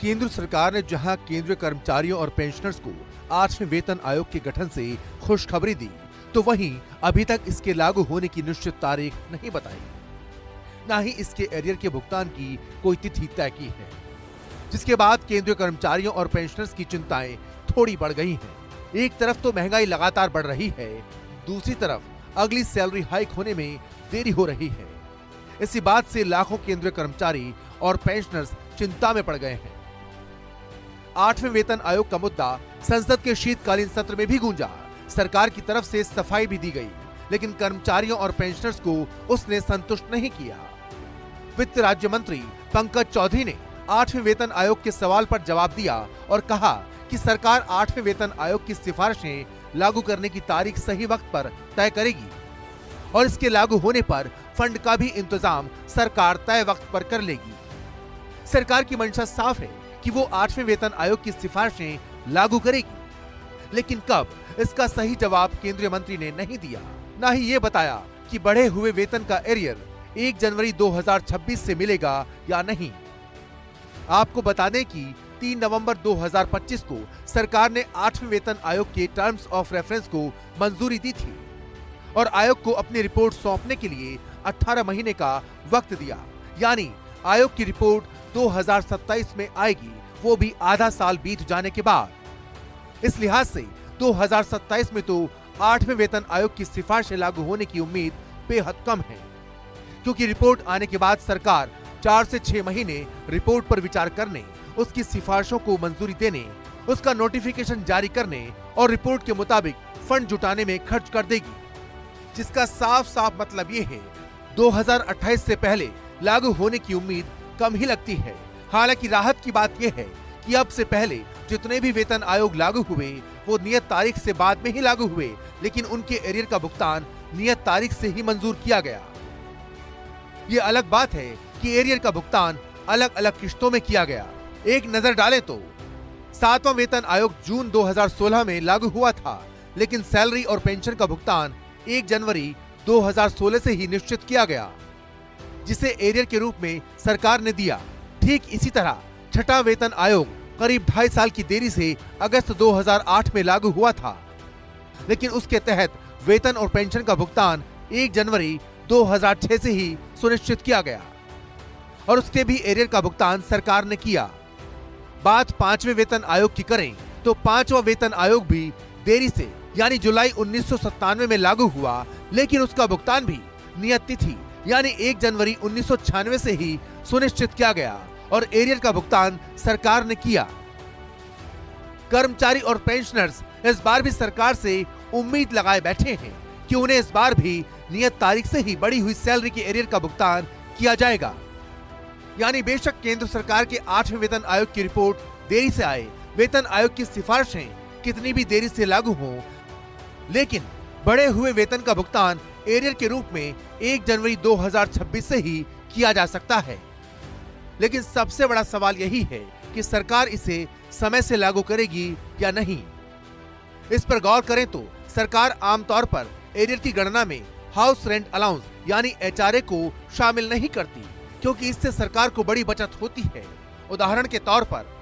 केंद्र सरकार ने जहां केंद्रीय कर्मचारियों और पेंशनर्स को 8वें वेतन आयोग के गठन से खुशखबरी दी, तो वहीं अभी तक इसके लागू होने की निश्चित तारीख नहीं बताई, न ही इसके एरियर के भुगतान की कोई तिथि तय की है, जिसके बाद केंद्रीय कर्मचारियों और पेंशनर्स की चिंताएं थोड़ी बढ़ गई हैं। एक तरफ तो महंगाई लगातार बढ़ रही है, दूसरी तरफ अगली सैलरी हाइक होने में देरी हो रही है। इसी बात से लाखों केंद्रीय कर्मचारी और पेंशनर्स चिंता में पड़ गए हैं। 8वें वेतन आयोग का मुद्दा संसद के शीतकालीन सत्र में भी गूंजा। सरकार की तरफ से सफाई भी दी गई, लेकिन कर्मचारियों और पेंशनर्स को उसने संतुष्ट नहीं किया। वित्त राज्य मंत्री पंकज चौधरी ने 8वें वेतन आयोग के सवाल पर जवाब दिया और कहा कि सरकार 8वें वेतन आयोग की सिफारिशें लागू करने की तारीख सही वक्त पर तय करेगी और इसके लागू होने पर फंड का भी इंतजाम सरकार तय वक्त पर कर लेगी। सरकार की मंशा साफ है कि वो 8वें वेतन आयोग की सिफारिशें लागू करेगी, लेकिन कब, इसका सही जवाब केंद्रीय मंत्री ने नहीं दिया। न ही ये बताया कि बढ़े हुए वेतन का एरियर 1 जनवरी 2026 से मिलेगा या नहीं। आपको बता दें कि 3 नवंबर 2025 को सरकार ने 8वें वेतन आयोग के टर्म्स ऑफ रेफरेंस को मंजूरी दी थी और आयोग को अपनी रिपोर्ट सौंपने के लिए 18 महीने का वक्त दिया, यानी आयोग की रिपोर्ट 2027 में आएगी, वो भी आधा साल बीत जाने के बाद। इस लिहाज से 2027 में तो 8वें वेतन आयोग की सिफारिशें लागू होने की उम्मीद बेहद कम है, क्योंकि रिपोर्ट आने के बाद सरकार 4 से 6 महीने रिपोर्ट पर विचार करने, उसकी सिफारिशों को मंजूरी देने, उसका नोटिफिकेशन जारी करने और रिपोर्ट के मुताबिक फंड जुटाने में खर्च कर देगी, जिसका साफ साफ मतलब ये है 2028 से पहले लागू होने की उम्मीद कम ही लगती है। हालांकि राहत की बात यह है कि अब से पहले जितने भी वेतन आयोग लागू हुए वो नियत तारीख से बाद में ही लागू हुए, लेकिन उनके एरियर का भुगतान नियत तारीख से ही मंजूर किया गया। ये अलग बात है कि एरियर का भुगतान अलग अलग किश्तों में किया गया। एक नजर डालें तो 7वां वेतन आयोग जून 2016 में लागू हुआ था, लेकिन सैलरी और पेंशन का भुगतान 1 जनवरी 2016 से ही निश्चित किया गया, जिसे एरियर के रूप में सरकार ने दिया। ठीक इसी तरह 6वां वेतन आयोग करीब 2.5 साल की देरी से अगस्त 2008 में लागू हुआ था, लेकिन उसके तहत वेतन और पेंशन का भुगतान 1 जनवरी 2006 से ही सुनिश्चित किया गया और उसके भी एरियर का भुगतान सरकार ने किया। बात 5वें वेतन आयोग की करें तो 5वां वेतन आयोग भी देरी से, यानी जुलाई 1997 में लागू हुआ, लेकिन उसका भुगतान भी नियत तिथि यानी 1 जनवरी 1996 से ही सुनिश्चित किया गया और एरियर का भुगतान सरकार ने किया। कर्मचारी और पेंशनर्स इस बार भी सरकार से उम्मीद लगाए बैठे हैं कि उन्हें इस बार भी नियत तारीख से ही बढ़ी हुई सैलरी के एरियर का भुगतान किया जाएगा। यानी बेशक केंद्र सरकार के 8वें वेतन आयोग की रिपोर्ट देरी से आए, वेतन आयोग की सिफारिशें कितनी भी देरी से लागू हों, लेकिन बढ़े हुए वेतन का भुगतान एरियर के रूप में 1 जनवरी 2026 से ही किया जा सकता है। लेकिन सबसे बड़ा सवाल यही है कि सरकार इसे समय से लागू करेगी या नहीं। इस पर गौर करें तो सरकार आमतौर पर एरियर की गणना में हाउस रेंट अलाउंस यानी HRA को शामिल नहीं करती, क्योंकि इससे सरकार को बड़ी बचत होती है। उदाहरण के तौर पर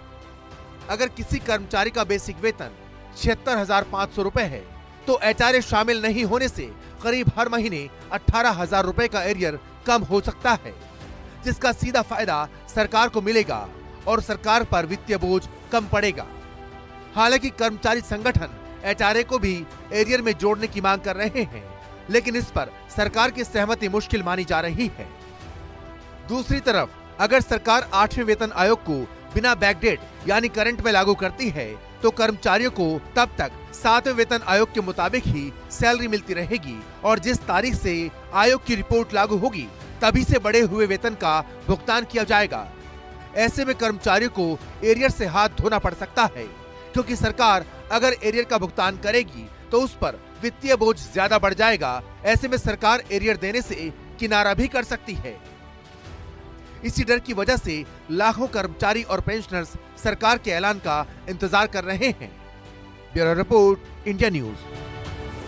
अगर किसी कर्मचारी का बेसिक वेतन 76,500 रुपए है, तो HRA शामिल नहीं होने से करीब हर महीने 18,000 रुपए का एरियर कम हो सकता है, जिसका सीधा फायदा सरकार को मिलेगा और सरकार पर वित्तीय बोझ कम पड़ेगा। हालांकि कर्मचारी संगठन HRA को भी एरियर में जोड़ने की मांग कर रहे हैं, लेकिन इस पर सरकार की सहमति मुश्किल मानी जा रही है। दूसरी तरफ अगर सरकार 8वें वेतन आयोग को बिना बैकडेट यानी करंट में लागू करती है, तो कर्मचारियों को तब तक 7वें वेतन आयोग के मुताबिक ही सैलरी मिलती रहेगी और जिस तारीख से आयोग की रिपोर्ट लागू होगी तभी से बढ़े हुए वेतन का भुगतान किया जाएगा। ऐसे में कर्मचारियों को एरियर से हाथ धोना पड़ सकता है, क्योंकि सरकार अगर एरियर का भुगतान करेगी तो उस पर वित्तीय बोझ ज्यादा बढ़ जाएगा। ऐसे में सरकार एरियर देने से किनारा भी कर सकती है। इसी डर की वजह से लाखों कर्मचारी और पेंशनर्स सरकार के ऐलान का इंतजार कर रहे हैं। Bureau report, India news.